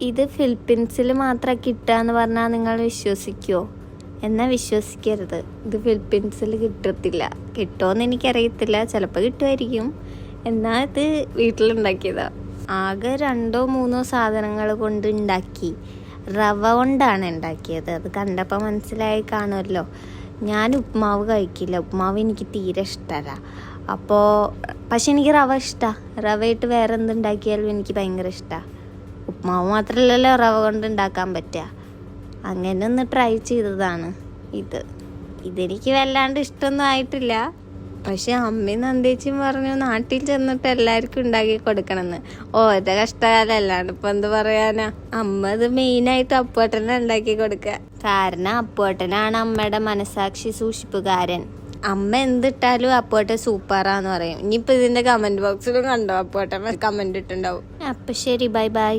ഇത് ഫിലിപ്പീൻസിൽ മാത്രം കിട്ടുകയെന്ന് പറഞ്ഞാൽ നിങ്ങൾ വിശ്വസിക്കുമോ? എന്നാൽ വിശ്വസിക്കരുത്, ഇത് ഫിലിപ്പീൻസിൽ കിട്ടത്തില്ല. കിട്ടുമോയെന്ന് എനിക്കറിയത്തില്ല, ചിലപ്പോൾ കിട്ടുമായിരിക്കും. എന്നാൽ ഇത് വീട്ടിലുണ്ടാക്കിയതാണ്. ആകെ 2-3 സാധനങ്ങൾ കൊണ്ട് ഉണ്ടാക്കി. റവ കൊണ്ടാണ് ഉണ്ടാക്കിയത്. അത് കണ്ടപ്പോൾ മനസ്സിലായി കാണുമല്ലോ. ഞാൻ ഉപ്മാവ് കഴിക്കില്ല, ഉപ്മാവ് എനിക്ക് തീരെ ഇഷ്ടമല്ല. പക്ഷെ എനിക്ക് റവ ഇഷ്ടമാണ്. റവയിട്ട് വേറെ എന്തുണ്ടാക്കിയാലും എനിക്ക് ഭയങ്കര ഇഷ്ടമാണ്. ഉപ്മാവ് മാത്രമല്ലല്ലോ റവ കൊണ്ട് ഉണ്ടാക്കാൻ പറ്റുക. അങ്ങനെ ഒന്ന് ട്രൈ ചെയ്തതാണ് ഇതെനിക്ക് വല്ലാണ്ട് ഇഷ്ടമൊന്നും ആയിട്ടില്ല. പക്ഷെ അമ്മയും നന്ദേച്ചിയും പറഞ്ഞു നാട്ടിൽ ചെന്നിട്ട് എല്ലാവർക്കും ഉണ്ടാക്കി കൊടുക്കണമെന്ന്. ഓരോ കഷ്ടകാലം അല്ലാണ്ട് ഇപ്പം എന്ത് പറയാനാ. അമ്മ ഇത് മെയിനായിട്ട് അപ്പുവേട്ടനെ ഉണ്ടാക്കി കൊടുക്കുക. കാരണം അപ്പുവേട്ടനാണ് അമ്മയുടെ മനസാക്ഷി സൂക്ഷിപ്പുകാരൻ. അമ്മ എന്തിട്ടാലും അപ്പുവേട്ടൻ സൂപ്പറാന്ന് പറയും. ഇനിയിപ്പോൾ ഇതിൻ്റെ കമൻറ്റ് ബോക്സിലും കണ്ടോ, അപ്പുവേട്ടൻ കമൻറ്റ് ഇട്ടുണ്ടാവും. അപ്പം ശരി, ബൈ ബൈ.